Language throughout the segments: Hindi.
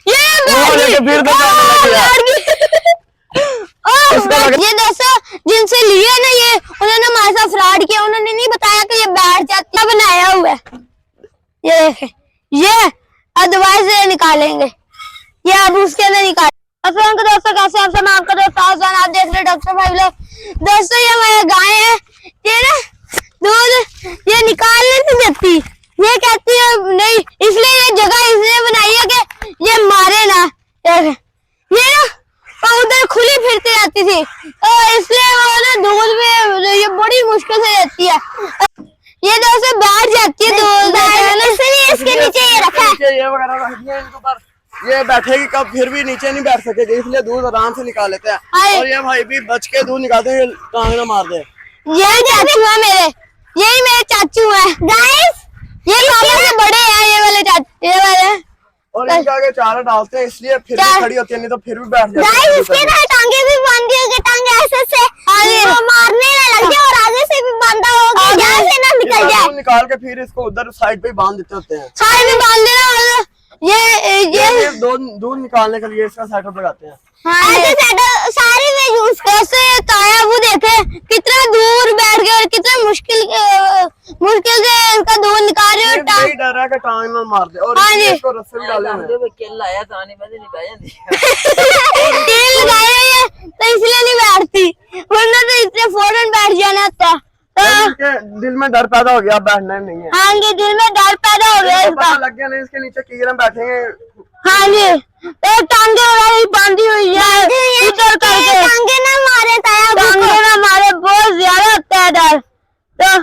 ये फिर ये दोस्तों जिनसे लिए ना ये उन्होंने हमारे साथ फ्रॉड किया। उन्होंने नहीं बताया कि ये बैठ जाती है, बनाया हुआ है। ये देखें, ये अदरवाइज ये निकालेंगे, ये अब उसके अंदर निकाल। अस्सलाम दोस्तों, कैसे आप सब? आपका दोस्त आसान, आप देख रहे डॉक्टर भाई लोग। दोस्तों ये हमारे गाय है, ये ना दूध ये निकालने नहीं देती, ये कहती है नहीं, इसलिए ये जगह इसलिए बनाई है कि ये मारे ना। ये ना उधर खुली फिरती रहती थी, तो इसलिए वो ना दूध में ये बड़ी मुश्किल से रहती है। ये दोस्तों बैठ जाती है दूध, इसलिए इसके नीचे ये रखा है। ये वगैरह रख दिया इनके ऊपर, ये बैठेगी कब फिर भी नीचे नहीं बैठ सकेगी, इसलिए दूध आराम से निकाल लेते हैं। और ये भाई भी बच के दूध निकालते हैं, टांग ना मार दे। यही चाचू है मेरे, यही मेरे चाचू है गाइस, ये पापा से बड़े हैं ये वाले चाचू, ये वाले। और इनके आगे चारा डालते हैं इसलिए फिर भी खड़ी होती है, नहीं तो फिर भी बैठ जाती है। गाइस इसके ना टांगे भी बांधी होगी, टांगे ऐसे से वो मारने ना लग जाए, और आगे से भी बांधा होगा जहाँ से ना निकल जाए। निकाल के फिर इसको उधर साइड पे बांध देते होते हैं, साइड में बांध देना। ये दूध निकालने के लिए इसका सेटअप लगाते हैं। ऐसे सेटअप सारी में यूज कैसे ताया वो देखे कितना दूर बैठ गए और कितना मुश्किल से इसका दूध निकाल रहे हो। डर है कि टांग में मार दे, और इसको रस्से भी डाले हुए हैं। केल लाया ताने में नहीं बैठ जाती तेल लगाया है तो इसलिए नहीं बैठती, वरना तो इसने फौरन बैठ जाना था। दिल में डर पैदा हो गया, बैठना नहीं है। हाँ जी, दिल में डर पैदा हो गया इसका। पता लग गया नहीं इसके नीचे कीड़े बैठेंगे। हाँ जी, एक टांगे वाली बांधी हुई है इधर करके, टांगे ना मारे ताया, टांगे ना मारे, बहुत ज्यादा होता है डर। तो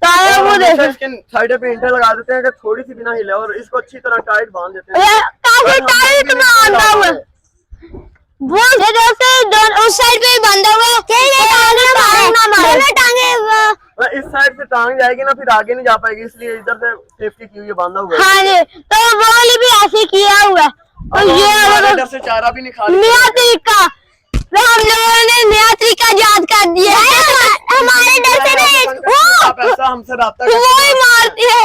ताया वो देखो इसके साइड पे इंटर लगा देते हैं कि थोड़ी सी बिना हिले, और इसको अच्छी तरह टाइट बांध देते हैं। काफी टाइट बांधा हुआ है वो, उस साइड पे बांधा हुआ है, दोनों टांगे इस साइड से टांग जाएगी ना, फिर आगे नहीं जा पाएगी, इसलिए इधर से सेफ्टी की हुई है, बांधा हुआ है। हाँ जी, तो वो वाली भी ऐसे किया हुआ है। और ये इधर से चारा भी नहीं खा नया तरीका, हम लोगों ने नया तरीका याद कर दिया है। हमारे डर से नहीं, ऐसा हमसे राब्ता वो ही मारती है।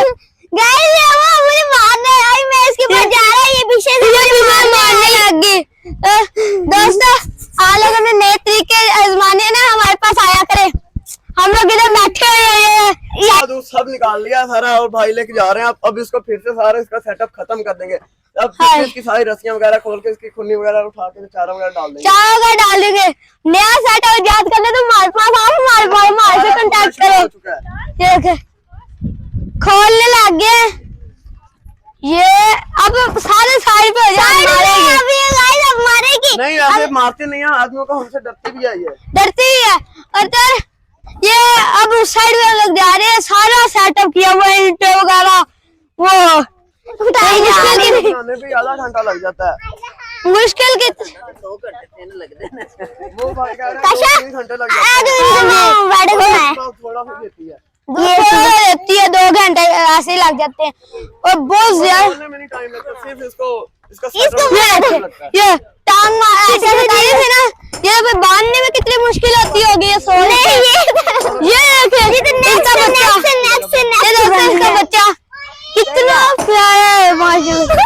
गाइस वो मुझे मारने आई, मैं इसके पास जा रहा है, ये पीछे से मारने लग गई। दोस्तों आप लोगों ने नए तरीके आजमाने ना, हमारे पास आया करे, हम लोग इधर बैठे हुए सब निकाल लिया सारा, और भाई लेके जा रहे हैं। अब इसको फिर से सारा इसका सेटअप खत्म कर देंगे। अब फिर इसकी सारी रस्सियां वगैरह खोल के इसकी खुन्नी वगैरह उठा के चारा वगैरह डाल देंगे, चारा वगैरह डाल देंगे। नया सेटअप याद करना तो हमारे पास आओ, हमारे से कांटेक्ट करो। खोलने लग गए ये, अब सारे साइड पे हो जाए, अब मारेगी नहीं, ऐसे मारते नहीं है आदमियों को, हमसे डरती भी है, ये डरती ही है। और तो ये अब उस साइड में लोग जा रहे हैं, सारा सेटअप किया हुआ है, ईंटें वगैरह वो बनाने भी आधा घंटा लग जाता है। मुश्किल की 2 घंटे लगते हैं, वो भाई कह रहे हैं 3 घंटे लग जाते हैं, थोड़ा सा देती है, रहती है 2 घंटे ऐसे लग जाते हैं, और बहुत ज्यादा टाइम लगता है। सिर्फ इसको ये टांग ऐसे बताइए थे ना, ये बांधने में कितनी मुश्किल होती होगी, ये सोने इसका बच्चा कितना प्यारा है, माशाल्लाह।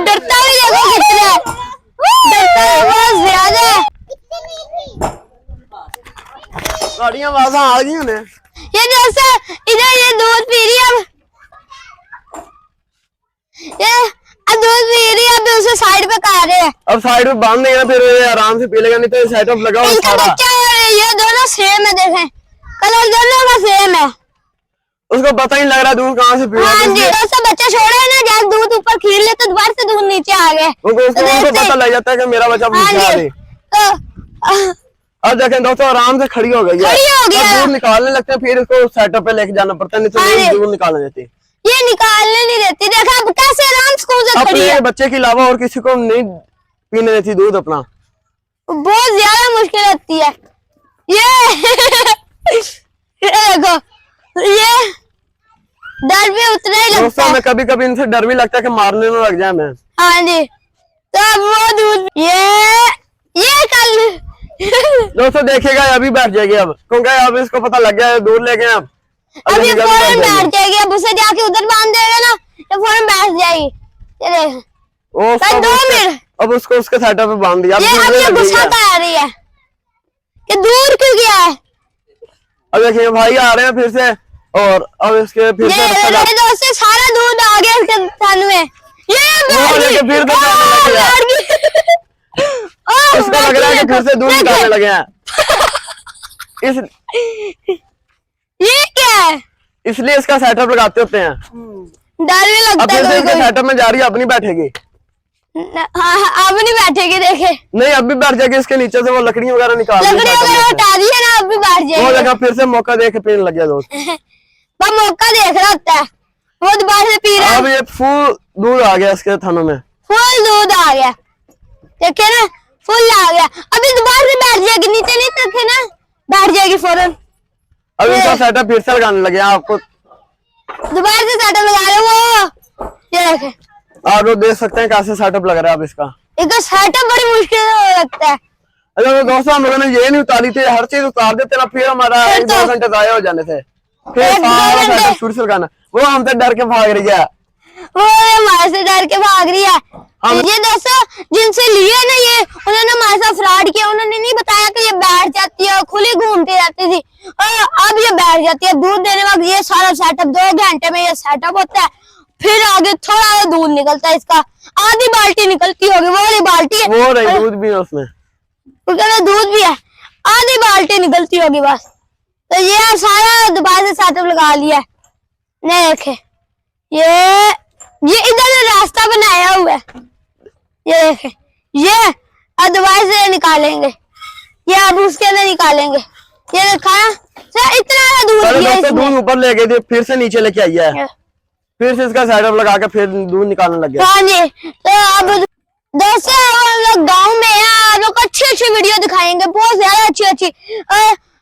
डरता भी देखो कितना, डरता है बहुत ज्यादा। गाड़ियां आवाज़ आ गई उन्हें। ये दोस्तों इधर ये दूध पी रही है, अब दूध पी रही है, अब उसे साइड पे कर रहे हैं। अब साइड पे बांध देंगे ना, फिर ये आराम से पी लेगा, नहीं तो सेटअप लगा हुआ इनका बच्चा और ये दोनों सेम है, देखें कलर दोनों का सेम है, उसको पता ही लग रहा दूध कहाँ से पी रहा है। हाँ जी, दोस्तों बच्चा छोड़ा है ना, जब दूध ऊपर खीर ले तो दोबारा से दूध नीचे आ गए, उसको पता लग जाता है कि मेरा बच्चा नीचे आ गया। अब देखें दोस्तों आराम से खड़ी हो गई है, दूध निकालने लगते हैं, फिर इसको सेटअप पे लेके जाना पड़ता है, नहीं तो दूध निकालने देती, ये निकालने नहीं देती। देखा अब कैसे आराम से खड़ी है, अपने बच्चे के अलावा और किसी को नहीं पीने देती दूध अपना, बहुत ज्यादा मुश्किल होती है। ये देखो, ये डर भी उतना ही लगता है, कभी कभी इनसे डर भी लगता है कि मारने में लग जाए मैं। हाँ जी, तो वो दूध ये कल दोस्तों देखिएगा अभी बैठ जाएगी, अब क्योंकि अब इसको पता लग गया है दूध लेके अब ये फौरन बैठ जाएगी। अब उसे जाके उधर बांध देगा ना, तो फौरन बैठ जाएगी। ये देख वो बस 2 मिनट अब उसको उसके सेटअप पे बांध दिया। ये अब ये गुस्सा आ रही है कि दूर क्यों गया है। अब देखिए भाई आ रहे हैं फिर से, और अब इसके फिर से ये दोस्त सारा दूध आ गया इसके थन में। ये वो लेके फिर से जाने लग गया। उसको लग रहा है कि फिर से दूध निकालने लगे हैं। ये क्या है? इसलिए इसका सेटअप लगाते होते हैं। डर भी अब लगता फिर से है इसके सेटअप में जा रही है, अब नहीं बैठेगी। हाँ अब नहीं बैठेगी देखे। नहीं अब भी बैठ जाएगी, इसके नीचे से वो लकड़ी वगैरह निकाल लकड़ी वगैरह हटा दी है ना, अब भी बैठ वो जाएगी। जगह फिर से मौका देख के पीने लग गया दोस्त। वो मौका देख रहा होता है, वो दोबारा से पी रहा है। अब ये फुल दूध आ गया इसके थनों में, फुल दूध आ गया देखे ना, फुल आ गया। अभी दोबारा से बैठ जाएगी, नीचे नहीं रखे ना, बैठ जाएगी फौरन। अब इसका सेटअप फिर से लगाने लगे हैं। आपको दोबारा से सेटअप लगा रहे वो, ये देखे आप लोग देख सकते हैं कैसे सेटअप लग रहा है अब इसका। इसका सेटअप बड़ी मुश्किल से लगता है। अच्छा तो दोस्तों हम लोगों ने ये नहीं उतारी थी, हर चीज उतार देते ना, फिर हमारा फिर 1-2 घंटे जाया हो जाने थे, फिर एक दो सारा घंटे। सेटअप शुरू से लगाना। वो हमसे डर के भाग रही है। वो हमारे से डर के भाग रही है। ये दोस्तों जिनसे लिए ना ये, उन्होंने हमारे साथ फ्रॉड किया। उन्होंने नहीं बताया कि ये बैठ जाती है और खुली घूमती रहती थी, और अब ये बैठ जाती है। दूध देने वक्त ये सारा सेटअप 2 घंटे में ये सेटअप होता है, फिर आगे थोड़ा दूध निकलता है। इसका आधी बाल्टी निकलती होगी, वो वाली बाल्टी है, वो रही दूध भी है उसमें, उसमें दूध भी है, आधी बाल्टी निकलती होगी बस। तो ये सारा दोबारा से सेटअप लगा लिया है। नहीं देखे ये इधर से रास्ता बनाया हुआ है, ये देखे ये अब दोबारा से निकालेंगे, ये अब उसके अंदर निकालेंगे। ये देखा ना सर, इतना दूध पहले दिया दोस्तों दूध ऊपर ले गई थी, फिर से नीचे लेके आई है, फिर से इसका सेटअप लगा के फिर दूध निकालने लग गया। हाँ जी, तो अब दोस्तों हम लोग गाँव में हैं, आप लोग को अच्छी वीडियो दिखाएंगे, बहुत ज्यादा अच्छी।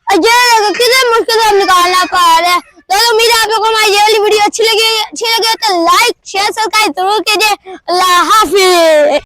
ये कितने मुश्किल से हम निकालना पा रहे हैं। तो उम्मीद है आप लोगों को हमारी ये वाली वीडियो अच्छी लगी तो लाइक शेयर सब्सक्राइब जरूर कीजिए। अल्लाह हाफिज।